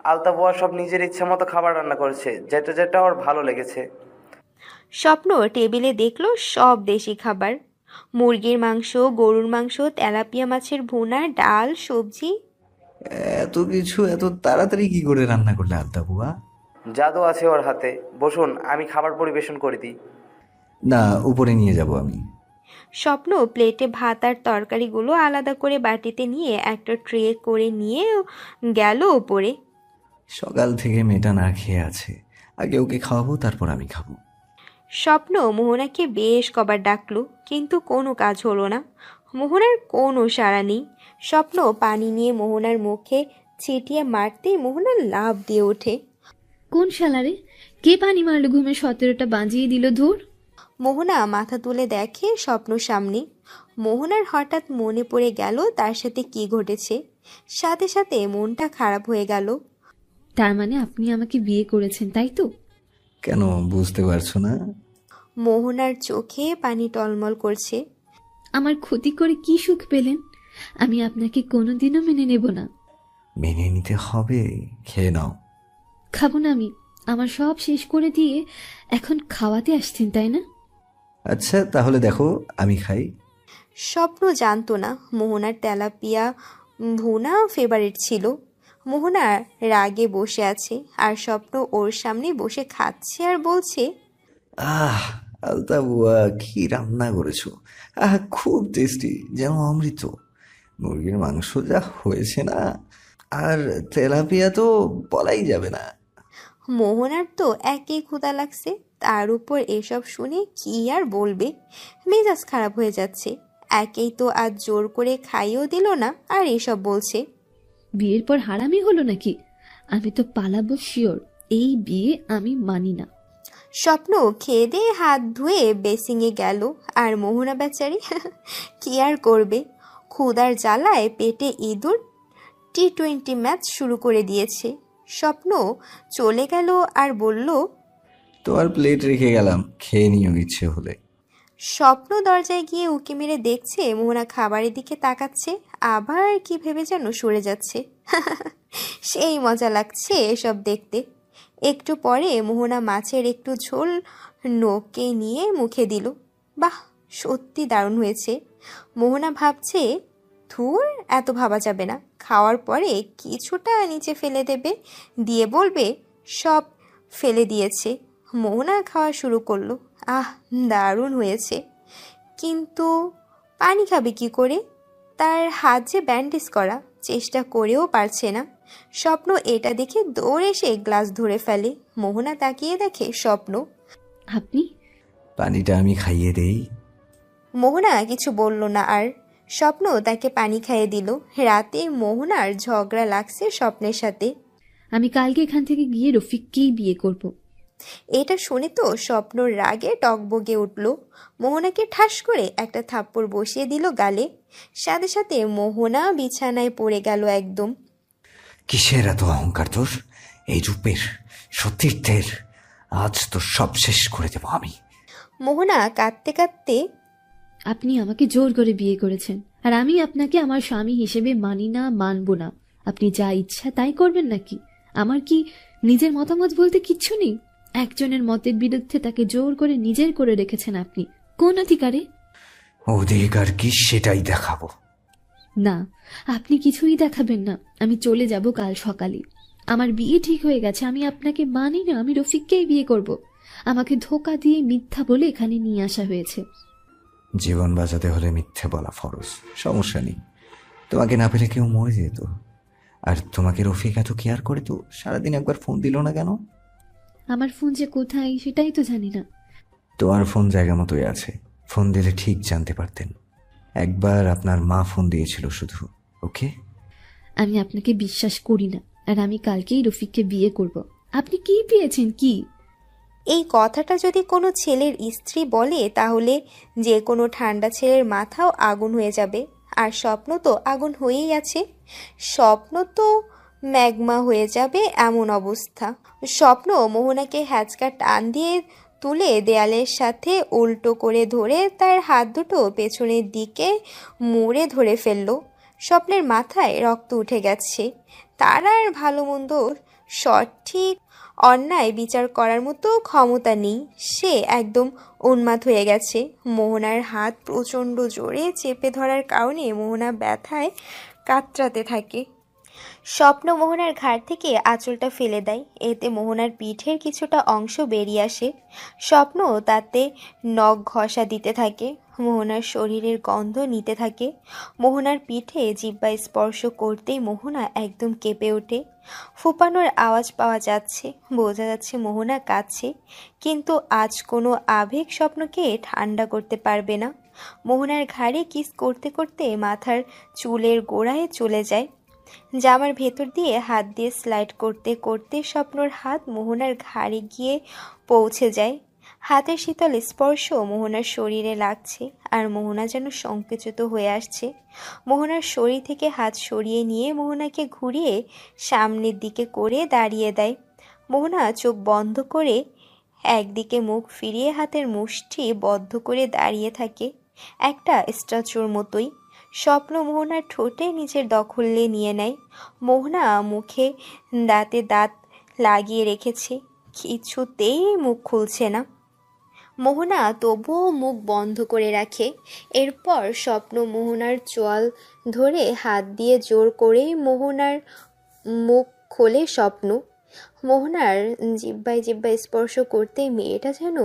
আলতা বুয়া সব নিজের ইচ্ছে মতো খাবার রান্না করেছে, যেটা যেটা ওর ভালো লেগেছে। স্বপ্ন টেবিলে দেখলো সব দেশি খাবার, মুরগির মাংস, গরুর মাংস, তেলাপিয়া মাছের ভুনা, ডাল, সবজি। এত কিছু এত তাড়াতাড়ি কি করে রান্না করলে আলতা বুয়া? জাদু আছে ওর হাতে। বসুন, আমি খাবার পরিবেশন করে দিই। না, উপরে নিয়ে যাব আমি। স্বপ্ন প্লেটে ভাত আর তরকারিগুলো আলাদা করে বাটিতে নিয়ে একটা ট্রে করে নিয়ে গেল ওপরে। সকাল থেকে মেয়েটা না খেয়ে আছে, আগে ওকে খাওয়াবো তারপর আমি খাবো। স্বপ্ন মোহনাকে বেশ কবার ডাকলো, কিন্তু কোনো কাজ হলো না। মোহনার কোনো সাড়া নেই। স্বপ্ন পানি নিয়ে মোহনার মুখে ছিটিয়ে মারতেই মোহনা লাফ দিয়ে ওঠে। কোন শালারে? কে পানি মারলো ঘুমে 17টা বাজিয়ে দিল ধুর। মোহনা মাথা তুলে দেখে স্বপ্ন সামনে। মোহনার হঠাৎ মনে পড়ে গেল তার সাথে কি ঘটেছে। সাথে সাথে মনটা খারাপ হয়ে গেল। তার মানে আপনি আমাকে বিয়ে করেছেন, তাই তো? কেন বুঝতে পারছো না? মোহনার চোখে পানি টলমল করছে। আমার ক্ষতি করে কি সুখ পেলেন? আমি আপনাকে কোনোদিনও মেনে নেব না। মেনে নিতে হবে, খেয়ে নাও। খাবো না আমি। আমার সব শেষ করে দিয়ে এখন খাওয়াতে আসছেন, তাই না? আচ্ছা তাহলে দেখো আমি খাই। স্বপ্ন জানতো না মোহনার তেলাপিয়া ভুনা ফেভারিট ছিল। মোহনা রাগে বসে আছে আর স্বপ্ন ওর সামনে বসে খাচ্ছে আর বলছে, আহ, আলতা বুয়া কি রান্না করেছো! খুব টেস্টি, যেন অমৃত। মুরগির মাংস যা হয়েছে না, আর তেলাপিয়া তো বলাই যাবে না। মোহনার তো একই ক্ষুধা লাগছে, তার উপর এসব শুনে কি আর বলবে। মেজাজ খারাপ হয়ে যাচ্ছে। একেই তো আজ জোর করে খাইয়েও দিল না, আর এসব বলছে। বিয়ের পর হারামি হলো নাকি? আমি তো পালাবো শিওর। এই বিয়ে আমি মানি না। স্বপ্ন খেয়ে দিয়ে হাত ধুয়ে বেসিংয়ে গেল, আর মোহনা বেচারি কি আর করবে। ক্ষুধার জ্বালায় পেটে ইঁদুর T20 ম্যাচ শুরু করে দিয়েছে। স্বপ্ন চলে গেল আর বলল, তোমার প্লেট রেখে গেলাম, খেয়ে নিও ইচ্ছে হলে। স্বপ্ন দরজায় গিয়ে উঁকি মেরে দেখছে মোহনা খাবারের দিকে তাকাচ্ছে, আবার কি ভেবে যেন সরে যাচ্ছে। সেই মজা লাগছে এসব দেখতে। একটু পরে মোহনা মাছের একটু ঝোল নোকে নিয়ে মুখে দিল। বাহ, সত্যি দারুণ হয়েছে। মোহনা ভাবছে, ধুর, এত ভাবা যাবে না। খাওয়ার পরে কিছুটা নিচে ফেলে দেবে, দিয়ে বলবে সব ফেলে দিয়েছে। মোহনা খাওয়া শুরু করলো। আহ, দারুণ হয়েছে। কিন্তু পানি খাবে কি করে? তার হাত যে ব্যান্ডেজ করা, চেষ্টা করেও পারছে না। স্বপ্ন এটা দেখে দৌড়ে এসে গ্লাস ধরে ফেলে। মোহনা তাকিয়ে দেখে স্বপ্ন। আপনি? পানিটা আমি খাইয়ে দেই। মোহনা কিছু বলল না আর। স্বপ্ন তাকে পানি খাইয়ে দিল। রাতে মোহনার ঝগড়া লাগছে স্বপ্নের সাথে। আমি কালকে এখান থেকে গিয়ে রফিককেই বিয়ে করব। এটা শুনে তো স্বপ্নর রাগে টগবগে উঠল। মোহনাকে ঠাস করে একটা থাপ্পড় বসিয়ে দিল গালে। সাথে সাথে মোহনা বিছানায় পড়ে গেল একদম। কিসের এত অহংকার তোর? এই রূপের, সতীর্থের, আজ তো সব শেষ করে দেবো আমি। মোহনা কাঁদতে কাঁদতে, আপনি আমাকে জোর করে বিয়ে করেছেন, আর আমি আপনাকে আমার স্বামী হিসেবে মানি না, মানব না। আপনি যা ইচ্ছা তাই করবেন নাকি? আমার কি নিজের মতামত বলতে কিচ্ছু নেই? একজনের মতের বিরুদ্ধে তাকে জোর করে নিজের করে রেখেছেন আপনি। কোন অধিকারে? অধিকার কি সেটাই দেখাবো। না, আপনি কিছুই দেখাবেন না। আমি চলে যাব কাল সকালে। আমার বিয়ে ঠিক হয়ে গেছে। আমি আপনাকে মানি না। আমি রফিককেই বিয়ে করব। আমাকে ধোকা দিয়ে মিথ্যা বলে এখানে নিয়ে আসা হয়েছে। জীবন বাঁচাতে হলে মিথ্যে বলা ফরজ, সমস্যা নেই। তোমাকে না পেলে কেউ মরে যেত। আর তোমাকে রফিক এত কেয়ার করে তো সারাদিন একবার ফোন দিল না কেন? আমার ফোন যে কোথায় সেটাই তো জানি না। তোমার ফোন জায়গা মতোই আছে, ফোন দিলে ঠিক জানতে পারতেন। একবার আপনার মা ফোন দিয়েছিল শুধু। ওকে, আমি আপনাকে বিশ্বাস করি না। আর আমি কালকেই রফিককে বিয়ে করব। আপনি কি পেয়েছেন কি? এই কথাটা যদি কোনো ছেলের স্ত্রী বলে তাহলে যে কোনো ঠান্ডা ছেলের মাথাও আগুন হয়ে যাবে। আর স্বপ্ন তো আগুন হয়েই আছে। স্বপ্ন তো ম্যাগমা হয়ে যাবে এমন অবস্থা। স্বপ্ন মোহনাকে হ্যাচকা টান দিয়ে তুলে দেয়ালের সাথে উল্টো করে ধরে তার হাত দুটো পেছনের দিকে মুড়ে ধরে ফেলল। স্বপ্নের মাথায় রক্ত উঠে গেছে। তার আর ভালো মন্দ সঠিক অন্যায় বিচার করার মতো ক্ষমতা নেই। সে একদম উন্মাদ হয়ে গেছে। মোহনার হাত প্রচণ্ড জোরে চেপে ধরার কারণে মোহনা ব্যথায় কাতরাতে থাকে। স্বপ্ন মোহনার ঘাড় থেকে আঁচলটা ফেলে দেয়। এতে মোহনার পিঠের কিছুটা অংশ বেরিয়ে আসে। স্বপ্ন তাতে নখ ঘষা দিতে থাকে। মোহনার শরীরের গন্ধ নিতে থাকে। মোহনার পিঠে জিহ্বায় স্পর্শ করতেই মোহনা একদম কেঁপে ওঠে। ফুপানোর আওয়াজ পাওয়া যাচ্ছে, বোঝা যাচ্ছে মোহনা কাঁদছে, কিন্তু আজ কোনো আবেগ স্বপ্নকে ঠান্ডা করতে পারবে না। মোহনার ঘাড়ে কিস করতে করতে মাথার চুলের গোড়ায় চলে যায়। জামার ভেতর দিয়ে হাত দিয়ে স্লাইড করতে করতে স্বপ্নর হাত মোহনার ঘাড়ে গিয়ে পৌঁছে যায়। হাতের শীতল স্পর্শ মোহনার শরীরে লাগছে আর মোহনা যেন সংকুচিত হয়ে আসছে। মোহনার শরীর থেকে হাত সরিয়ে নিয়ে মোহনাকে ঘুরিয়ে সামনের দিকে করে দাঁড়িয়ে দেয়। মোহনা চোখ বন্ধ করে একদিকে মুখ ফিরিয়ে হাতের মুষ্টি বদ্ধ করে দাঁড়িয়ে থাকে, একটা স্ট্যাচুর মতোই। স্বপ্ন মোহনার ঠোঁটে নিজের দখলে নিয়ে নেয়। মোহনা মুখে দাঁতে দাঁত লাগিয়ে রেখেছে, কিছুতেই মুখ খুলছে না। মোহনা তবুও মুখ বন্ধ করে রাখে। এরপর স্বপ্ন মোহনার চোয়াল ধরে হাত দিয়ে জোর করে মোহনার মুখ খোলে। স্বপ্ন মোহনার জিহ্বায় জিহ্বায় স্পর্শ করতে মেয়েটা যেন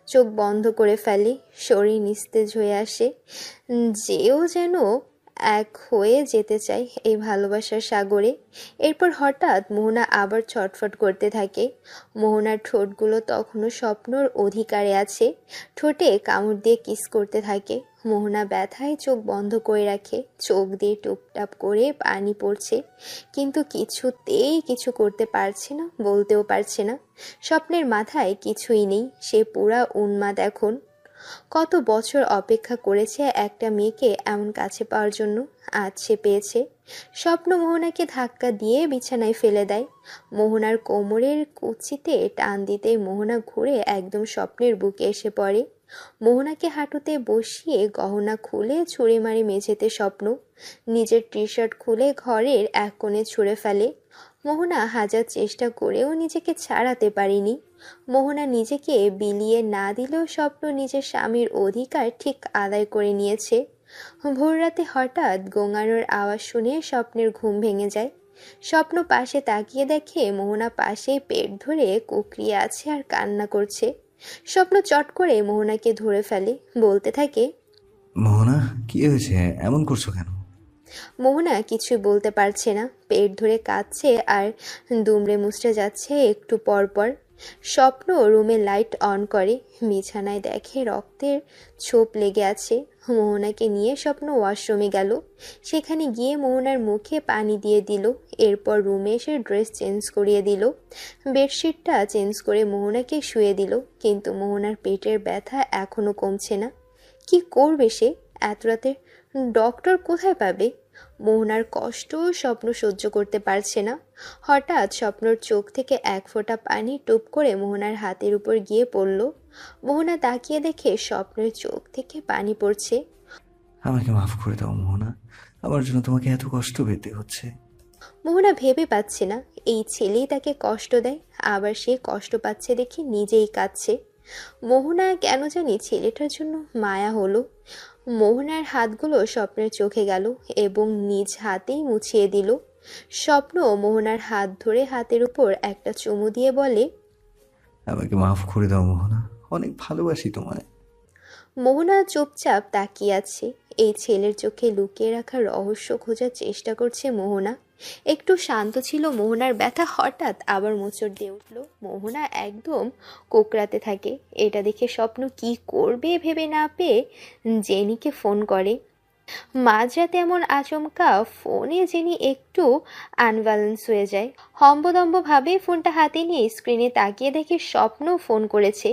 চোখ বন্ধ করে ফেলে, শরীর নিস্তেজ হয়ে আসে। যেও যেন এক হয়ে যেতে চায় এই ভালোবাসার সাগরে। এরপর হঠাৎ মোহনা আবার ছটফট করতে থাকে। মোহনার ঠোঁটগুলো তখনও স্বপ্নর অধিকারে আছে। ঠোঁটে কামড় দিয়ে কিস করতে থাকে। মোহনা ব্যথায় চোখ বন্ধ করে রাখে, চোখ দিয়ে টুপটাপ করে পানি পড়ছে, কিন্তু কিছুতেই কিছু করতে পারছে না, বলতেও পারছে না। স্বপ্নের মাথায় কিছুই নেই, সে পুরা উন্মাদ এখন। কত বছর অপেক্ষা করেছে একটা মেয়েকে এমন কাছে পাওয়ার জন্য, আজ সে পেয়েছে। স্বপ্ন মোহনাকে ধাক্কা দিয়ে বিছানায় ফেলে দেয়। মোহনার কোমরের কুচিতে টান দিতে মোহনা ঘুরে একদম স্বপ্নের বুকে এসে পড়ে। মোহনাকে হাঁটুতে বসিয়ে গহনা খুলে ছুঁড়ে মারে মেঝেতে স্বপ্ন। নিজের টি শার্ট খুলে ঘরের এক কোণে ছুঁড়ে ফেলে। মোহনা হাজার চেষ্টা করেও নিজেকে ছাড়াতে পারেনি। মোহনা নিজেকে বিলিয়ে না দিলেও স্বপ্ন নিজের স্বামীর অধিকার ঠিক আদায় করে নিয়েছে। ভোররাতে হঠাৎ গোঙানোর আওয়াজ শুনে স্বপ্নের ঘুম ভেঙে যায়। স্বপ্ন পাশে তাকিয়ে দেখে মোহনা পাশেই পেট ধরে কুকড়িয়ে আছে আর কান্না করছে। স্বপ্ন চট করে মোহনাকে ধরে ফেলে, বলতে থাকে, মোহনা, কি হয়েছে? এমন করছো কেন? মোহনা কিছুই বলতে পারছে না, পেট ধরে কাঁদছে আর দুমড়ে মুচড়ে যাচ্ছে একটু পর পর। স্বপ্ন রুমে লাইট অন করে, বিছানায় দেখে রক্তের ছোপ লেগে আছে। মোহনাকে নিয়ে স্বপ্ন ওয়াশরুমে গেল। সেখানে গিয়ে মোহনার মুখে পানি দিয়ে দিল। এরপর রুমে এসে ড্রেস চেঞ্জ করিয়ে দিল। বেডশিটটা চেঞ্জ করে মোহনাকে শুয়ে দিল, কিন্তু মোহনার পেটের ব্যথা এখনো কমছে না। কি করবে সে এত রাতে? ডক্টর কোথায় পাবে? মোহনার কষ্ট স্বপ্ন সহ্য করতে পারছে না। হঠাৎ স্বপ্নর চোখ থেকে এক ফোঁটা পানি টুপ করে মোহনার হাতের উপর গিয়ে পড়ল। মোহনা তাকিয়ে দেখে স্বপ্নের চোখ থেকে পানি পড়ছে। আমাকে মাফ করে দাও মোহনা, আমার জন্য তোমাকে এত কষ্ট পেতে হচ্ছে। মোহনা ভেবে পাচ্ছে না এই ছেলেই তাকে কষ্ট দেয়, আবার সে কষ্ট পাচ্ছে দেখে নিজেই কাঁদছে। মোহনা কেন জানি ছেলেটার জন্য মায়া হলো। মোহনার হাতগুলো স্বপ্নের চোখে গেল এবং নিজ হাতেই মুছিয়ে দিল। স্বপ্ন মোহনার হাত ধরে হাতের উপর একটা চুমু দিয়ে বলে, আমাকে মাফ করে দাও মোহনা, অনেক ভালোবাসি তোমায়। মোহনা চুপচাপ তাকিয়ে আছে। এই ছেলের চোখে লুকিয়ে রাখা রহস্য খোঁজার চেষ্টা করছে মোহনা। একটু শান্ত ছিল মোহনার ব্যথা, হঠাৎ আবার মোচড় দিয়ে উঠল। মোহনা একদম কোকড়াতে থাকে। এটা দেখে স্বপ্ন কি করবে ভেবে না পেয়ে জেনিকে ফোন করে। মাঝরাতে এমন আচমকা ফোনে জেনি একটু আনব্যালেন্স হয়ে যায়। হম্বদম্বভাবে ফোনটা হাতে নিয়ে স্ক্রিনে তাকিয়ে দেখে স্বপ্ন ফোন করেছে।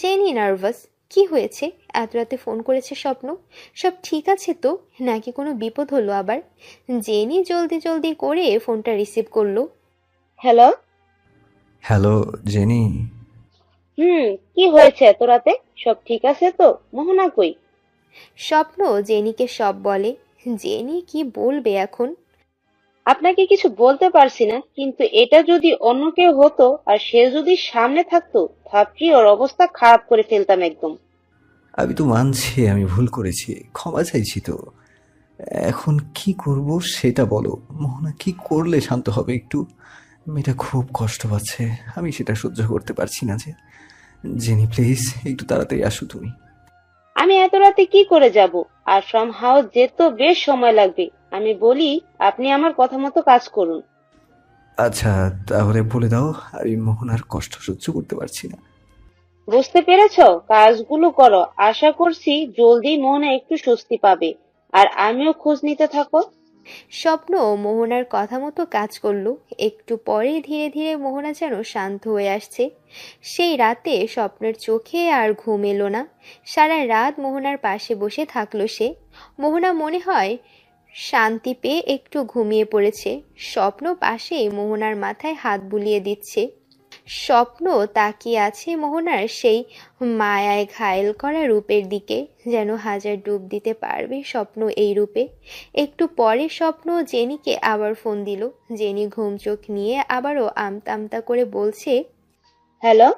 Jenny nervous. কি হয়েছে? এত রাতে ফোন করেছে স্বপ্ন? সব ঠিক আছে তো, নাকি কোনো বিপদ হলো আবার? জেনি জলদি জলদি করে ফোনটা রিসিভ করলো। হ্যালো। Hello jenny. কি হয়েছে এত রাতে? সব ঠিক আছে তো? মোহনা কই? স্বপ্ন জেনিকে সব বলে। জেনি কি বলবে এখন? আপনাকে কিছু বলতে পারছি না, কিন্তু এটা যদি অন্য কেউ হতো আর সে যদি সামনে থাকতো, ভাবছি ওর অবস্থা খারাপ করে ফেলতাম একদম। আমি তো মানছি আমি ভুল করেছি, ক্ষমা চাইছি তো। এখন কি করব সেটা বলো। মোহনা কি করলে শান্ত হবে একটু? মেয়েটা খুব কষ্ট পাচ্ছে, আমি সেটা সহ্য করতে পারছি না যে। জেনি প্লিজ একটু তাড়াতাড়ি আসো তুমি। আমি এত রাতে কি করে যাব? আর ফ্রম হাউস যেতে বেশ সময় লাগবে। আমি বলি, আপনি আমার কথা মতো কাজ করুন। আচ্ছা তাহলে বলে দাও, আমি মোহনার কষ্ট সহ্য করতে পারছি না। বুঝতে পেরেছো? কাজগুলো করো, আশা করছি জলদি মোহনা একটু স্বস্তি পাবে। আর আমিও খোঁজ নিতে থাকো। স্বপ্ন মোহনার কথা মতো কাজ করলো। একটু পরে ধীরে ধীরে মোহনা যেন শান্ত হয়ে আসছে। সেই রাতে স্বপ্নের চোখে আর ঘুম এলো না। সারা রাত মোহনার পাশে বসে থাকলো সে। মোহনা মনে হয় শান্তি পেয়ে একটু ঘুমিয়ে পড়েছে। স্বপ্ন পাশে মোহনার মাথায় হাত বুলিয়ে দিচ্ছে। স্বপ্ন তাকিয়ে আছে মোহনার সেই মায়ায় ঘায়েল করা রূপের দিকে, যেন হাজার ডুব দিতে পারবে স্বপ্ন এই রূপে। একটু পরে স্বপ্ন জেনিকে আবার ফোন দিল। জেনি ঘুম চোখ নিয়ে আবারও আমতা আমতা করে বলছে, হ্যালো।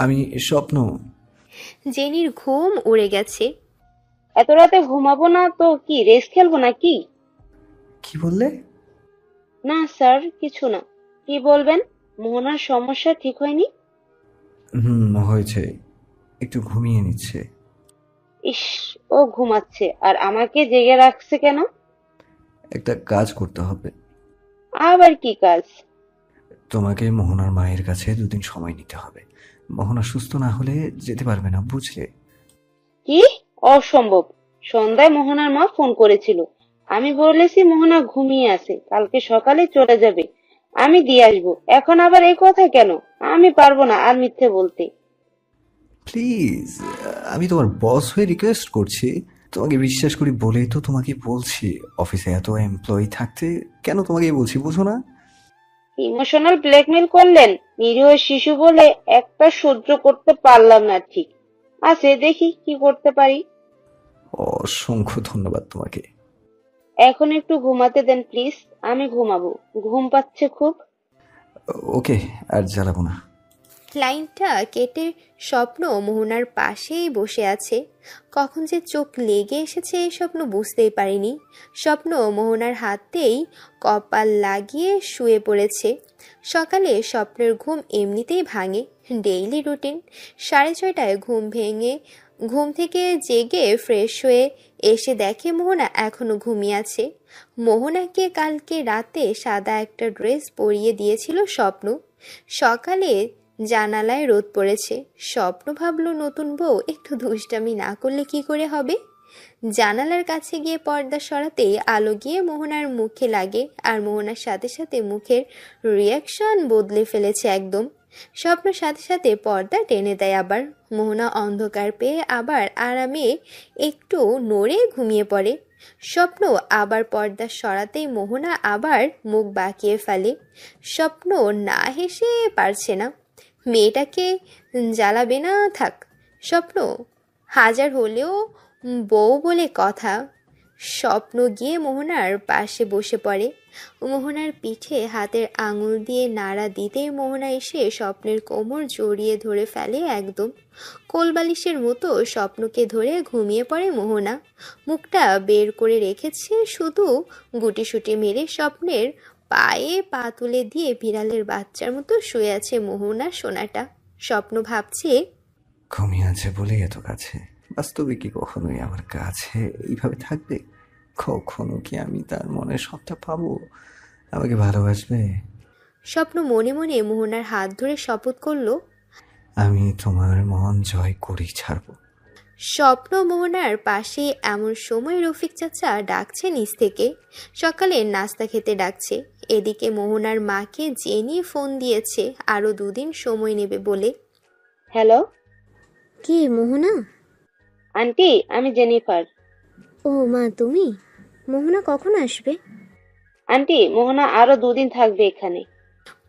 আমি স্বপ্ন। জেনির ঘুম উড়ে গেছে। এত রাতে ঘুমাবো না তো কি রেস খেলবো নাকি? কি বললে? না স্যার, কিছু না। কি বলবেন? মোহনার সমস্যা ঠিক হয়নি? হয়েছে, একটু ঘুমিয়ে নিচ্ছে। ইস, ও ঘুমাচ্ছে আর আমাকে জেগে রাখছে কেন? একটা কাজ করতে হবে। আবার কি কাজ? তোমাকে মোহনার মায়ের কাছে 2 দিন সময় নিতে হবে। মোহনা সুস্থ না হলে যেতে পারবে না, বুঝলে? কি? অসম্ভব। সন্ধ্যায় মোহনার মা ফোন করেছিল। আমি বলেছি মোহনা ঘুমিয়ে আছে, কালকে সকালে চলে যাবে, আমি দিয়ে আসবো। এখন আবার এই কথা কেন? আমি পারবো না আর মিথ্যে বলতে। প্লিজ, আমি তোমার বস হয়ে রিকোয়েস্ট করছি। তোমাকে বিশ্বাস করি বলেই তো তোমাকে বলছি। অফিসে এত এমপ্লয়ি থাকতে কেন তোমাকে বলছি, বুঝো না? ইমোশনাল ব্ল্যাকমেল করলেন। নিরীহ শিশু বলে একটা সহ্য করতে পারলাম না ঠিক। আছে, দেখি কি করতে পারি। অসংখ্য ধন্যবাদ তোমাকে। এখন একটু ঘুমাতে দেন প্লিজ, আমি ঘুমাবো। ঘুম পাচ্ছে খুব। ওকে, আর জ্বালাবো না। লাইনটা কেটে স্বপ্ন মোহনার পাশেই বসে আছে। কখন যে চোখ লেগে এসেছে এই স্বপ্ন বুঝতেই পারেনি। স্বপ্ন মোহনার হাতেই কপাল লাগিয়ে শুয়ে পড়েছে। সকালে স্বপ্নের ঘুম এমনিতেই ভাঙে, ডেইলি রুটিন। 6:30টায় ঘুম থেকে জেগে ফ্রেশ হয়ে এসে দেখে মোহনা এখনো ঘুমিয়ে আছে। মোহনাকে কালকে রাতে সাদা একটা ড্রেস পরিয়ে দিয়েছিল স্বপ্ন। সকালে জানালায় রোদ পড়েছে। স্বপ্ন ভাবলো নতুন বউ একটু দুষ্টামি না করলে কি করে হবে। জানালার কাছে গিয়ে পর্দা সরাতেই আলো গিয়ে মোহনার মুখে লাগে, আর মোহনার সাথে সাথে মুখের রিয়াকশন বদলে ফেলেছে একদম। স্বপ্ন সাথে সাথে পর্দা টেনে দেয় আবার। মোহনা অন্ধকার পেয়ে আবার আরামে একটু নড়ে ঘুমিয়ে পড়ে। স্বপ্ন আবার পর্দা সরাতেই মোহনা আবার মুখ বাঁকিয়ে ফেলে। স্বপ্ন না হেসে পারছে না। মেয়েটাকে জ্বালাবে না, থাক। স্বপ্ন হাজার হলেও বউ বলে কথা। স্বপ্ন গিয়ে মোহনার পাশে বসে পড়ে। মোহনার পিঠে হাতের আঙুল দিয়ে নাড়া দিতেই মোহনা এসে স্বপ্নের কোমর জড়িয়ে ধরে ফেলে একদম। কোলবালিশের মতো স্বপ্নকে ধরে ঘুমিয়ে পড়ে মোহনা। মুখটা বের করে রেখেছে শুধু গুটিসুটি মেরে। স্বপ্নের পায়ে পা তুলে দিয়ে বিড়ালের বাচ্চার মতো শুয়ে আছে মোহনা সোনাটা। স্বপ্ন ভাবছে, ঘুমিয়ে আছে বলেই এত কাছে, বাস্তবে কি কখনোই আমার কাছে এইভাবে থাকবে? কখনো কি আমি তার মনে সবটা পাবো? আমাকে ভালোবাসবে? স্বপ্ন মনে মনে মোহনার হাত ধরে শপথ করলো, আমি তোমার মন জয় করেই ছাড়বো। স্বপ্ন মোহনার পাশে এমন সময় রফিক চাচা ডাকছে নিচ থেকে। সকালে নাস্তা খেতে ডাকছে। এদিকে মোহনার মাকে জেনি ফোন দিয়েছে আরো 2 দিন সময় নেবে বলে। হ্যালো কে মোহনা? আন্টি, আমি জেনিফার। ও মা, তুমি? মোহনা কখন আসবে? আন্টি, মোহনা আরো 2 দিন থাকবে এখানে।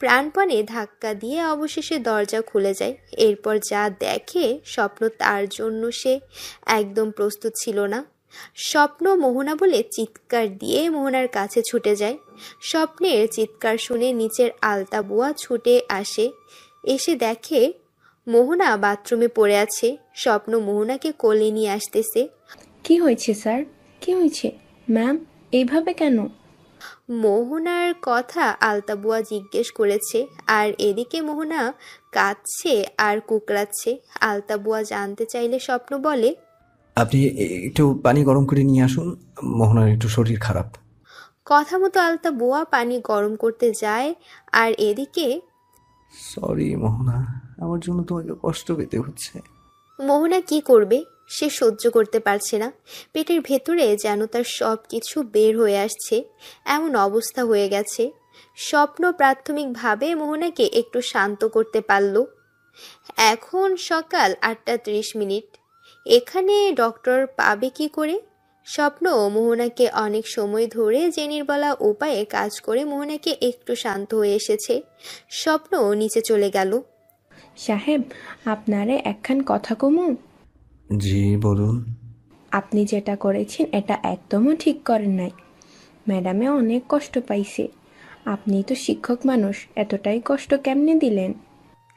প্রাণপণে ধাক্কা দিয়ে অবশেষে দরজা খুলে যায়। এরপর যা দেখে স্বপ্ন তার জন্য সে একদম প্রস্তুত ছিল না। স্বপ্ন মোহনা বলে চিৎকার দিয়ে মোহনার কাছে ছুটে যায়। স্বপ্নের চিৎকার শুনে নিচের আলতা বুয়া ছুটে আসে, এসে দেখে মোহনা বাথরুমে পড়ে আছে। স্বপ্ন মোহনাকে কোলে নিয়ে আসতেছে। কি হয়েছে স্যার? কি হয়েছে ম্যাম? এইভাবে কেন? মোহনার কথা আলতা বুয়া জিজ্ঞেস করেছে, আর এদিকে মোহনা কাঁদছে আর কুকড়াচ্ছে। আলতা বুয়া জানতে চাইলে স্বপ্ন বলে, আপনি একটু পানি গরম করে নিয়ে আসুন, মোহনার একটু শরীর খারাপ। কথা মতো আলতা বুয়া পানি গরম করতে যায়। আর এদিকে সরি মোহনা, আমার জন্য তোমাকে কষ্ট পেতে হচ্ছে। মোহনা কি করবে, সে সহ্য করতে পারছে না। পেটের ভেতরে যেন তার সব কিছু বের হয়ে আসছে, এমন অবস্থা হয়ে গেছে। স্বপ্ন প্রাথমিকভাবে মোহনাকে একটু শান্ত করতে পারল। এখন সকাল 8:30। এখানে ডক্টর পাবে কি করে? স্বপ্ন মোহনাকে অনেক সময় ধরে জেনির বলা উপায়ে কাজ করে মোহনাকে একটু শান্ত হয়ে এসেছে। স্বপ্ন নিচে চলে গেল। সাহেব, আপনারে একখান কথা কমু। জি বলুন। আপনি যেটা করেছেন এটা একদমও ঠিক করেন নাই। ম্যাডামে অনেক কষ্ট পাইছে। আপনি তো শিক্ষক মানুষ, এতটাই কষ্ট কেমনে দিলেন?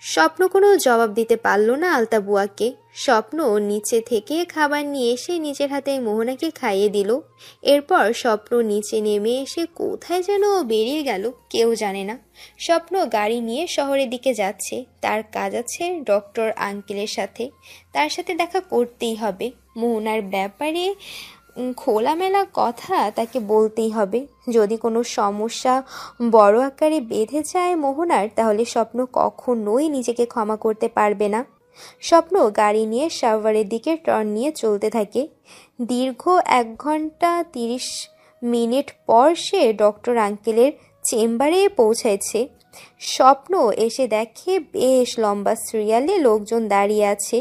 স্বপ্ন কোনো জবাব দিতে পারল না আলতা বুয়াকে। স্বপ্ন নিচে থেকে খাবার নিয়ে এসে নিজের হাতে মোহনাকে খাইয়ে দিল। এরপর স্বপ্ন নিচে নেমে এসে কোথায় যেন বেরিয়ে গেল, কেউ জানে না। স্বপ্ন গাড়ি নিয়ে শহরের দিকে যাচ্ছে, তার কাজ আছে ডক্টর আঙ্কেলের সাথে, তার সাথে দেখা করতেই হবে। মোহনার ব্যাপারে খোলামেলা কথা তাকে বলতেই হবে। যদি কোনো সমস্যা বড় আকারে বেঁধে যায় মোহনার, তাহলে স্বপ্ন কখনোই নিজেকে ক্ষমা করতে পারবে না। স্বপ্ন গাড়ি নিয়ে সাভারের দিকে টার্ন নিয়ে চলতে থাকে। দীর্ঘ 1 ঘন্টা 30 মিনিট পর সে ডক্টর আঙ্কেলের চেম্বারে পৌঁছাইছে। স্বপ্ন এসে দেখে বেশ লম্বা সিরিয়ালে লোকজন দাঁড়িয়ে আছে।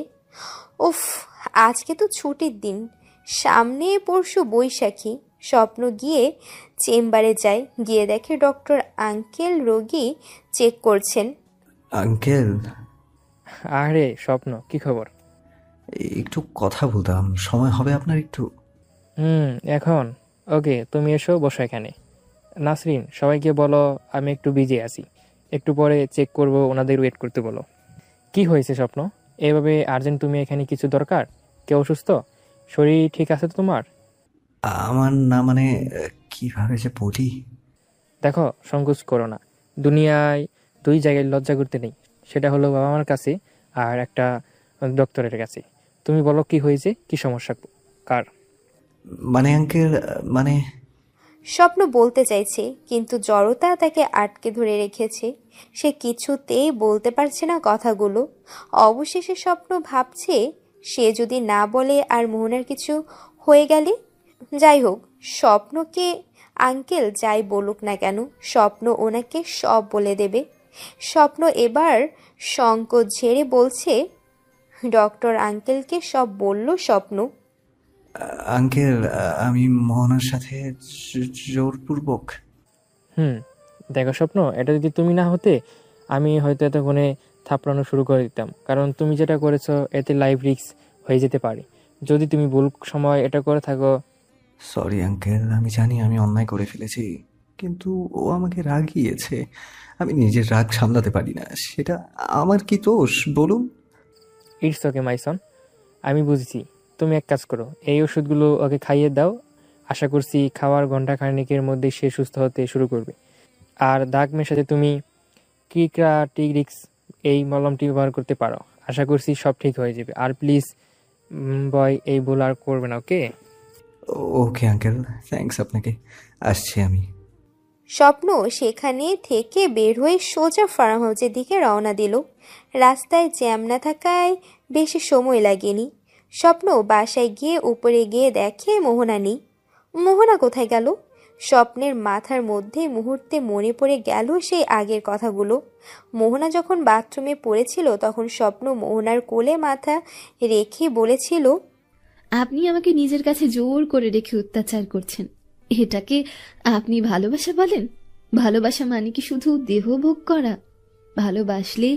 উফ, আজকে তো ছুটির দিন, সামনে পরশু বৈশাখী। স্বপ্ন গিয়ে চেম্বারে যায়, গিয়ে দেখে ডক্টর আঙ্কেল রোগী চেক করছেন। আঙ্কেল, আরে স্বপ্ন, কি খবর? একটু কথা বলতাম, সময় হবে আপনার একটু? এখন ওকে, তুমি এসো, বসো এখানে। নাসরিন, সবাইকে বলো আমি একটু বিজি আছি, একটু পরে চেক করব, ওনাদের ওয়েট করতে বলো। কি হয়েছে স্বপ্ন? এভাবে আর্জেন্ট তুমি এখানে? কিছু দরকার? কেউ অসুস্থ? শরীর ঠিক আছে তো তোমার? আমার না, মানে কিভাবে যে বলি। দেখো, সংকোচ করো না। দুনিয়ায় 2 জায়গায় লজ্জা করতে নেই, সেটা হলো বাবা মার কাছে আর একটা ডক্টরের কাছে। তুমি বলো কি হয়েছে, কি সমস্যা কার? মানে আঙ্কেল, মানে স্বপ্ন বলতে চাইছে, কিন্তু জড়তা তাকে আটকে ধরে রেখেছে। সে কিছুতেই বলতে পারছে না কথাগুলো। অবশেষে স্বপ্ন ভাবছে, সে যদি না বলে আর মোহনার কিছু হয়ে গেলে। যাই হোক, স্বপ্নকে আঙ্কেল যাই বলুক না কেন, স্বপ্ন ওনাকে সব বলে দেবে। স্বপ্ন এবার সংকোচ ঝেড়ে বলছে, ডক্টর আঙ্কেলকে সব বলল স্বপ্ন। আঙ্কেল, আমি মোহনার সাথে জোরপূর্বক। দেখো স্বপ্ন, এটা যদি তুমি না হতে আমি হয়তো এতক্ষণে থাপড়ানো শুরু করে দিতাম, কারণ তুমি যেটা করেছো এতে লাইফ রিস্ক হয়ে যেতে পারে যদি তুমি ভুল সময় এটা করে থাকো। সরি আঙ্কেল, আমি জানি আমি অন্যায় করে ফেলেছি, কিন্তু ও আমাকে রাগিয়েছে। আমি নিজের রাগ সামলাতে পারি না, সেটা আমার কি দোষ বলুন? ইটস ওকে মাই সন, আমি বুঝছি। তুমি এক কাজ করো, এই ওষুধগুলো ওকে খাইয়ে দাও। আশা করছি খাওয়ার ঘন্টা খানেকের মধ্যে সে সুস্থ হতে শুরু করবে। আর দাগ মেশাতে তুমি কিক্রাটিক্স এই মলমটি ব্যবহার করতে পারো। আশা করছি সব ঠিক হয়ে যাবে। আর প্লিজ বয়, এই ভুল আর করবে না, ওকে? ওকে আঙ্কেল, থ্যাঙ্কস আপনাকে। আসছি আমি। স্বপ্ন সেখানে থেকে বের হয়ে সোজা ফার্ম হাউসের দিকে রওনা দিল। রাস্তায় জ্যাম না থাকায় বেশি সময় লাগেনি। স্বপ্ন বাসায় গিয়ে উপরে গিয়ে দেখে মোহনা নেই। মোহনা কোথায় গেল? স্বপ্নের মাথার মধ্যে মুহূর্তে মনে পড়ে গেল সেই আগের কথাগুলো। মোহনা যখন বাথরুমে পড়েছিল তখন স্বপ্ন মোহনার কোলে মাথা রেখে বলেছিল, আপনি আমাকে নিজের কাছে জোর করে রেখে অত্যাচার করছেন, এটাকে আপনি ভালোবাসা বলেন? ভালোবাসা মানে কি শুধু দেহ ভোগ করা? ভালোবাসলে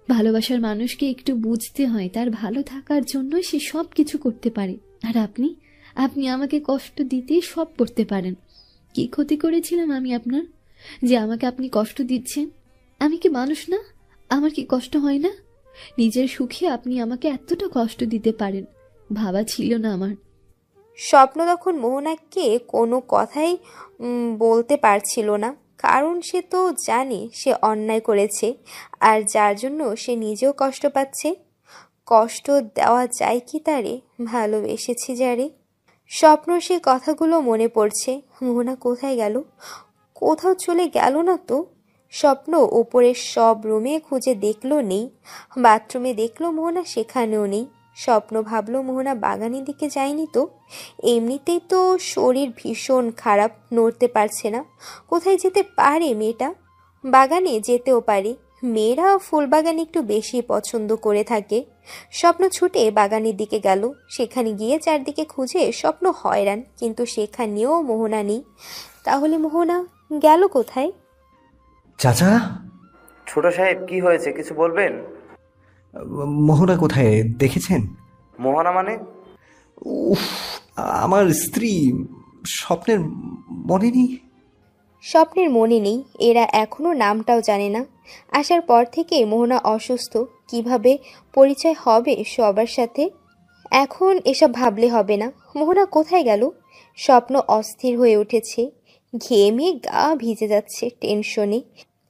ভালোবাসার মানুষকে একটু বুঝতে হয়, তার ভালো থাকার জন্য সে সব কিছু করতে পারে। আর আপনি আপনি আমাকে কষ্ট দিতে সব করতে পারেন। কি ক্ষতি করেছিলাম আমি আপনার, যে আমাকে আপনি কষ্ট দিচ্ছেন? আমি কি মানুষ না? আমার কি কষ্ট হয় না? নিজের সুখে আপনি আমাকে এতটা কষ্ট দিতে পারেন, ভাবা ছিল না আমার। স্বপ্ন তখন মোহনাকে কোনো কথাই বলতে পারছিল না, কারণ সে তো জানে সে অন্যায় করেছে, আর যার জন্য সে নিজেও কষ্ট পাচ্ছে। কষ্ট দেওয়া যায় কি তারে, ভালোবেসেছি যারে। স্বপ্ন সে কথাগুলো মনে পড়ছে। মোহনা কোথায় গেল? কোথাও চলে গেল না তো? স্বপ্ন ওপরের সব রুমে খুঁজে দেখলো, নেই। বাথরুমে দেখলো মোহনা, সেখানেও নেই। স্বপ্ন ভাবলো মোহনা বাগানের দিকে যায়নি তো। এমনিতেই তো শরীর ভীষণ খারাপ, নড়তে পারছে না। কোথায় যেতে পারে মেয়েটা? বাগানে যেতেও পারে, মেয়েরা ফুল বাগান একটু বেশি পছন্দ করে থাকে। স্বপ্ন ছুটে বাগানের দিকে গেল। সেখানে গিয়ে চারদিকে খুঁজে স্বপ্ন হয়রান, কিন্তু সেখানেও মোহনা নেই। তাহলে মোহনা গেল কোথায়? চাচা, ছোট সাহেব, কি হয়েছে, কিছু বলবেন? মোহনা কোথায় দেখেছেন? মোহনা মানে? উফ, আমার স্ত্রী। স্বপ্নের মনে নেই? স্বপ্নের মনে নেই, এরা এখনো নামটাও জানে না। আসার পর থেকে মোহনা অসুস্থ, কিভাবে পরিচয় হবে সবার সাথে? এখন এসব ভাবলে হবে না। মোহনা কোথায় গেল? স্বপ্ন অস্থির হয়ে উঠেছে, ঘেমে গা ভিজে যাচ্ছে টেনশনে।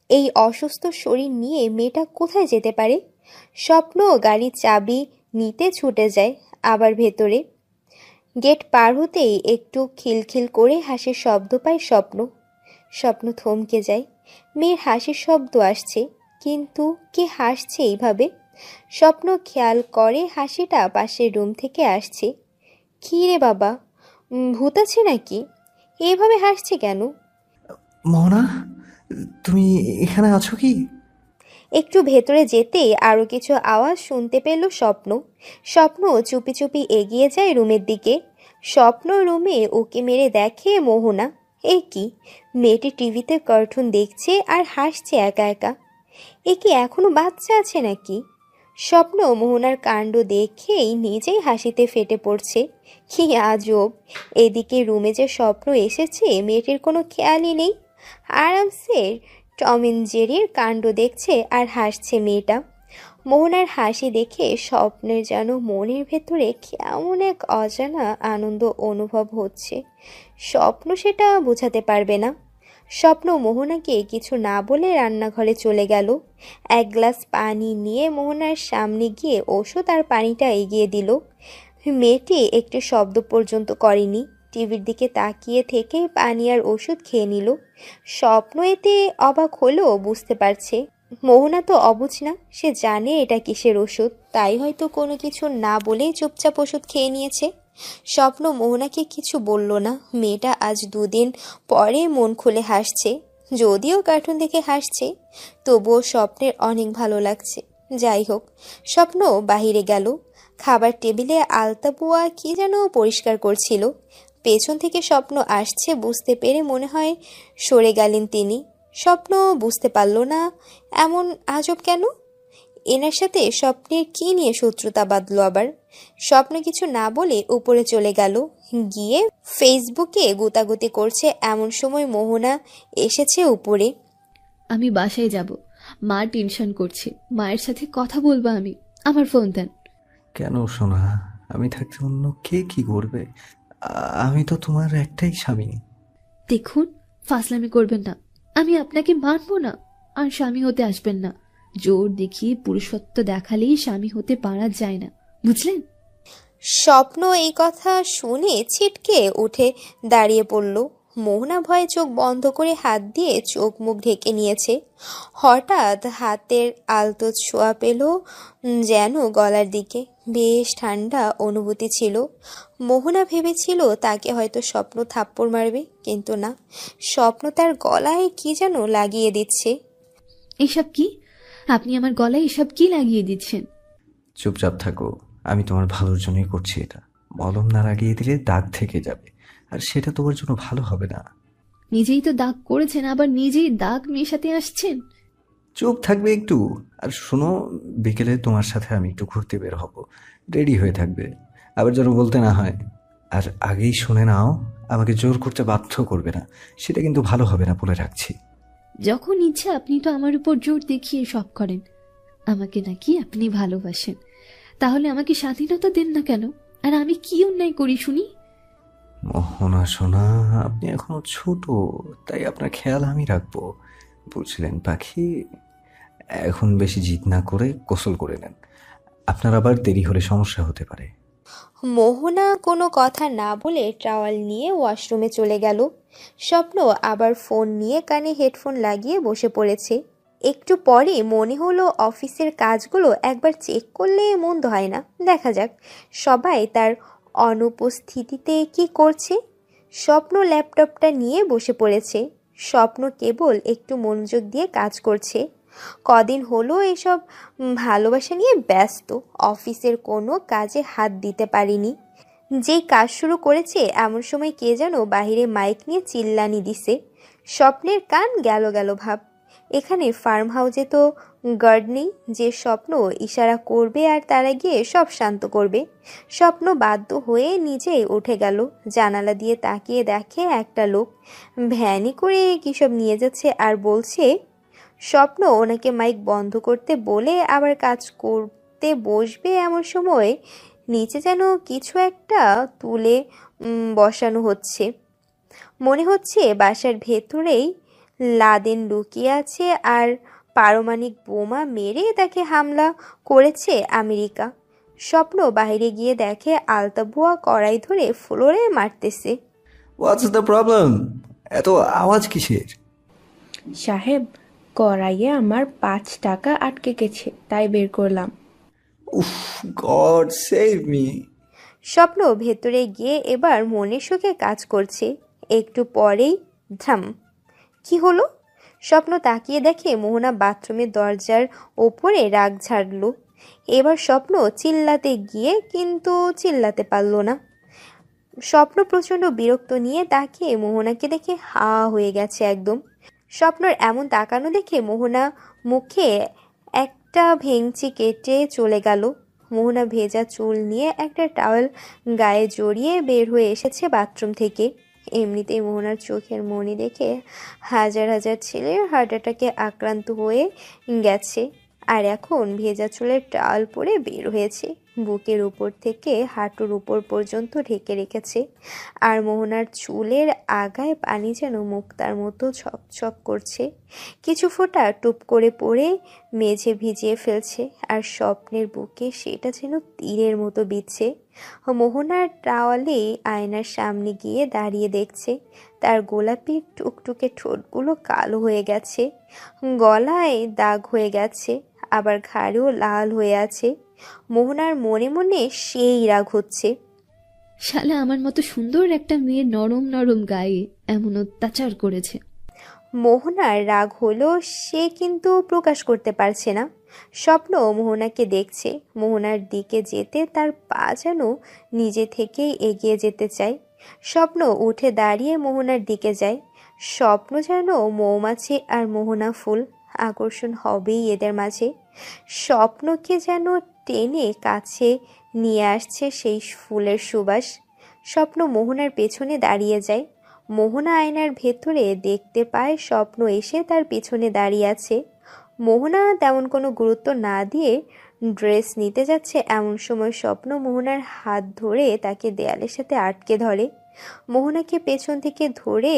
এই অসুস্থ শরীর নিয়ে মেয়েটা কোথায় যেতে পারে? স্বপ্ন গাড়ির চাবি নিতে ছুটে যায় আবার ভেতরে। গেট পার হতেই একটু খিলখিল করে হাসির শব্দ পায় স্বপ্ন। স্বপ্ন থমকে যায়। মেয়ের হাসির শব্দ আসছে, কিন্তু কে হাসছে এইভাবে? স্বপ্ন খেয়াল করে হাসিটা পাশের রুম থেকে আসছে। কী রে বাবা, ভূত আছে নাকি? এইভাবে হাসছে কেন? মোহনা, তুমি এখানে আছো কি? একটু ভেতরে যেতেই আরও কিছু আওয়াজ শুনতে পেল স্বপ্ন। স্বপ্ন চুপি চুপি এগিয়ে যায় রুমের দিকে। স্বপ্ন রুমে উকি মেরে দেখে মোহনা। এ কি, মেয়েটি টিভিতে কার্টুন দেখছে আর হাসছে একা একা। এ কি এখনো বাচ্চা আছে নাকি? স্বপ্ন মোহনার কাণ্ড দেখেই নিজেই হাসিতে ফেটে পড়ছে। কি আজব, এদিকে রুমে যে স্বপ্ন এসেছে মেয়েটির কোনো খেয়ালই নেই। আরামসে টম এন্ড জেরির কাণ্ড দেখছে আর হাসছে মেয়েটা। মোহনার হাসি দেখে স্বপ্নের যেন মনের ভেতরে কেমন এক অজানা আনন্দ অনুভব হচ্ছে। স্বপ্ন সেটা বোঝাতে পারবে না। স্বপ্ন মোহনাকে কিছু না বলে রান্নাঘরে চলে গেল। এক গ্লাস পানি নিয়ে মোহনার সামনে গিয়ে ওষুধ আর পানিটা এগিয়ে দিল। মেয়েটি একটু শব্দ পর্যন্ত করেনি, টিভির দিকে তাকিয়ে থেকে পানি আর ওষুধ খেয়ে নিল। স্বপ্ন এতে অবাক হলেও বুঝতে পারছে। মোহনা তো অবুঝ না, সে জানে এটা কিসের ওষুধ, তাই হয়তো কোনো কিছু না বলে চুপচাপ ওষুধ খেয়ে নিয়েছে। স্বপ্ন মোহনাকে কিছু বলল না। মেয়েটা আজ 2 দিন পরে মন খুলে হাসছে। যদিও কার্টুন দেখে হাসছে, তবুও স্বপ্নের অনেক ভালো লাগছে। যাই হোক, স্বপ্ন বাহিরে গেল। খাবার টেবিলে আলতা বুয়া কি যেন পরিষ্কার করছিল। পেছন থেকে স্বপ্ন আসছে বুঝতে পেরে মনে হয় সরে গেলেন তিনি। স্বপ্ন বুঝতে পারল না এমন আজব কেন। এনার সাথে স্বপ্নের কি নিয়ে শত্রুতা বাঁধল আবার? স্বপ্ন কিছু না বলে উপরে চলে গেল। গিয়ে ফেসবুকে গুতাগুতি করছে এমন সময় মোহনা এসেছে উপরে। আমি বাসায় যাব, মা টেনশন করছে, মায়ের সাথে কথা বলবো আমি। আমার ফোন দেন। কেন সোনা, আমি থাকতে অন্য কে কি করবে? আমি তো তোমার একটাই স্বামী। দেখুন, ফাসলামি করবেন না। আমি আপনাকে মানবো না, আর স্বামী হতে আসবেন না। জোর দেখিয়ে পুরুষত্ব দেখালেই স্বামী হতে পারা যায় না, বুঝলেন? স্বপ্ন এই কথা শুনে ছিটকে উঠে দাঁড়িয়ে পড়ল। মোহনা ভয়ে চোখ বন্ধ করে হাত দিয়ে চোখ মুখ ঢেকে নিয়েছে। হঠাৎ হাতের আলতো ছোঁয়া পেল যেন গলার দিকে। বেশ ঠান্ডা অনুভূতি ছিল। মোহনা ভেবেছিল তাকে হয়তো স্বপ্ন থাপ্পড় মারবে, কিন্তু না, স্বপ্ন তার গলায় কি যেন লাগিয়ে দিচ্ছে। এসব কি? আপনি আমার গলায় এসব কি লাগিয়ে দিচ্ছেন? চুপচাপ থাকো, আমি তোমার ভালোর জন্যই করছি এটা। মলম না লাগিয়ে দিলে দাগ থেকে যাবে, আর সেটা তোমার জন্য ভালো হবে না। নিজেই তো দাগ করেছেন, আবার নিজেই দাগ মেশাতে আসছেন। চুপ থাকবে একটু। আর শোনো, বিকেলে তোমার সাথে আমি একটু ঘুরতে বের হব, রেডি হয়ে থাকবে, আবার যেন বলতে না হয়। আর আগেই শুনে নাও, আমাকে জোর করতে বাধ্য করবে না, সেটা কিন্তু ভালো হবে না, বলে রাখছি। যখন ইচ্ছা আপনি তো আমার উপর জোর দেখিয়ে সব করেন। আমাকে নাকি আপনি ভালোবাসেন, তাহলে আমাকে স্বাধীনতা দেন না কেন? আর আমি কি অন্যায় করি শুনি? মোহনা সোনা, আপনি এখনো ছোট, তাই আপনার খেয়াল আমি রাখবো, বুঝলেন পাখি? এখন বেশি জিদ না করে গোসল করে নেন, আপনার আবার দেরি হলে সমস্যা হতে পারে। মোহনা কোনো কথা না বলে টাওয়াল নিয়ে ওয়াশরুমে চলে গেল। স্বপ্ন আবার ফোন নিয়ে কানে হেডফোন লাগিয়ে বসে পড়েছে। একটু পরে মনে হলো অফিসের কাজগুলো একবার চেক করলে মন্দ হয় না, দেখা যাক সবাই তার অনুপস্থিতিতে কি করছে। স্বপ্ন ল্যাপটপটা নিয়ে বসে পড়েছে। স্বপ্ন কেবল একটু মনোযোগ দিয়ে কাজ করছে। কদিন হলো এসব ভালোবাসা নিয়ে ব্যস্ত, অফিসের কোনো কাজে হাত দিতে পারিনি। যেই কাজ শুরু করেছে এমন সময় কে যেন বাহিরে মাইক নিয়ে চিল্লানি দিছে। স্বপ্নের কান গেল গেল ভাব। এখানে ফার্ম হাউসে তো গার্ড নেই যে স্বপ্ন ইশারা করবে আর তারা গিয়ে সব শান্ত করবে। স্বপ্ন বাধ্য হয়ে নিজেই উঠে গেল। জানালা দিয়ে তাকিয়ে দেখে একটা লোক ভ্যানে করে কিসব নিয়ে যাচ্ছে আর বলছে। স্বপ্ন ওনাকে মাইক বন্ধ করতে বলে আবার কাজ করতে বসবে এমন সময় নিচে যেন কিছু একটা তুলে বসানো হচ্ছে। মনে হচ্ছে বাসার ভেতরেই লাদেন লুকিয়ে আছে আর পারমাণবিক বোমা মেরে তাকে হামলা করেছে আমেরিকা। স্বপ্ন বাইরে গিয়ে দেখে আলতাবুয়া কড়াই ধরে ফ্লোরে মারতেছে। What's the problem? এত আওয়াজ কিসের? সাহেব, কড়াইয়ে আমার 5 টাকা আটকে গেছে, তাই বের করলাম। উফ, গড সেভ মি। স্বপ্ন ভেতরে গিয়ে এবার মনের সুখে কাজ করছে। একটু পরেই ধ্রাম। কি হলো? স্বপ্ন তাকিয়ে দেখে মোহনা বাথরুমের দরজার ওপরে রাগ ঝাড়ল। এবার স্বপ্ন চিল্লাতে গিয়ে কিন্তু চিল্লাতে পারল না। স্বপ্ন প্রচণ্ড বিরক্ত নিয়ে তাকিয়ে মোহনাকে দেখে হা হয়ে গেছে একদম। স্বপ্নর এমন তাকানো দেখে মোহনা মুখে একটা ভেঙচি কেটে চলে গেল। মোহনা ভেজা চুল নিয়ে একটা টাওয়েল গায়ে জড়িয়ে বের হয়ে এসেছে বাথরুম থেকে। এমনিতেই মোহনার চোখের মনি দেখে হাজার হাজার ছেলের হার্ট অ্যাটাকে আক্রান্ত হয়ে গেছে। আর এখন ভেজা চুলের টাওয়াল পরে বের হয়েছে, বুকের উপর থেকে হাঁটুর উপর পর্যন্ত ঢেকে রেখেছে। আর মোহনার চুলের আগায় পানি যেন মুক্তার মতো ছকছক করছে। কিছু ফোঁটা টুপ করে পড়ে মেঝে ভিজিয়ে ফেলছে, আর স্বপ্নের বুকে সেটা যেন তীরের মতো বিচ্ছে। মোহনার টাওয়ালে আয়নার সামনে গিয়ে দাঁড়িয়ে দেখছে তার গোলাপি টুকটুকে ঠোঁটগুলো কালো হয়ে গেছে, গলায় দাগ হয়ে গেছে, আবার ঘাড়েও লাল হয়ে আছে। মোহনার মনে মনে সেই রাগ হচ্ছে। শালা আমার মতো সুন্দর একটা মেয়ের নরম নরম গায়ে এমন অত্যাচার করেছে। মোহনার রাগ হলো, সে কিন্তু প্রকাশ করতে পারছে না। স্বপ্ন মোহনাকে দেখছে, মোহনার দিকে যেতে তার পা যেন নিজে থেকেই এগিয়ে যেতে চায়। স্বপ্ন উঠে দাঁড়িয়ে মোহনার দিকে যায়। স্বপ্ন যেন মৌমাছি আর মোহনা ফুল, আকর্ষণ হবেই এদের মাঝে। স্বপ্নকে যেন টেনে কাছে নিয়ে আসছে সেই ফুলের সুবাস। স্বপ্ন মোহনার পেছনে দাঁড়িয়ে যায়। মোহনা আয়নার ভেতরে দেখতে পায় স্বপ্ন এসে তার পেছনে দাঁড়িয়ে আছে। মোহনা তেমন কোনো গুরুত্ব না দিয়ে ড্রেস নিতে যাচ্ছে এমন সময় স্বপ্ন মোহনার হাত ধরে তাকে দেয়ালের সাথে আটকে ধরে। মোহনাকে পেছন থেকে ধরে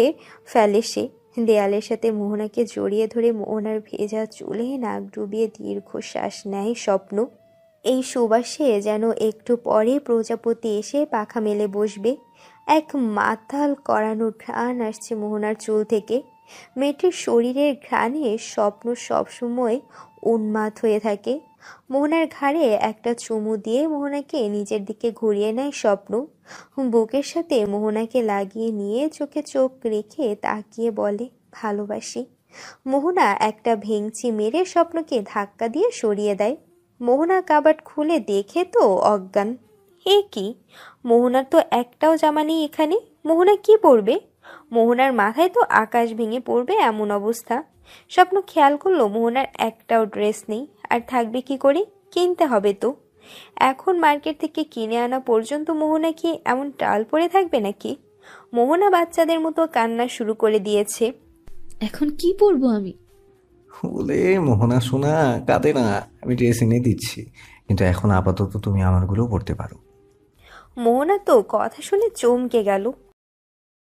ফেলে সে। দেয়ালের সাথে মোহনাকে জড়িয়ে ধরে মোহনার ভেজা চুলে নাক ডুবিয়ে দীর্ঘশ্বাস নেয় স্বপ্ন। এই সুবাসে যেন একটু পরে প্রজাপতি এসে পাখা মেলে বসবে। এক মাতাল করানো ঘ্রাণ আসছে মোহনার চুল থেকে। মেয়েটির শরীরের ঘ্রাণে স্বপ্ন সবসময় উন্মাদ হয়ে থাকে। মোহনার ঘাড়ে একটা চুমু দিয়ে মোহনাকে নিজের দিকে ঘুরিয়ে নেয় স্বপ্ন। বুকের সাথে মোহনাকে লাগিয়ে নিয়ে চোখে চোখ রেখে তাকিয়ে বলে, ভালোবাসি। মোহনা একটা ভেঙচি মেরে স্বপ্নকে ধাক্কা দিয়ে সরিয়ে দেয়। মোহনা কাবাট খুলে দেখে তো অজ্ঞান। এ কি, মোহনার তো একটাও জামা নেই এখানে। মোহনা কি পরবে? মোহনার মাথায় তো আকাশ ভেঙে পড়বে এমন অবস্থা। স্বপ্ন খেয়াল করলো মোহনার একটাও ড্রেস নেই, আর থাকবে কি করে? কিনতে হবে তো। এখন মার্কেট থেকে কিনে আনা পর্যন্ত মোহনা কি এমন টাল পড়ে থাকবে নাকি? মোহনা বাচ্চাদের মতো কান্না শুরু করে দিয়েছে। এখন কি পরবো আমি? বলে মোহনা শোনা, কাঁদে না, আমি ড্রেস এনে দিচ্ছি, কিন্তু এখন আপাতত তুমি আমারগুলো পড়তে পারো। মোহনা তো কথা শুনে চমকে গেল।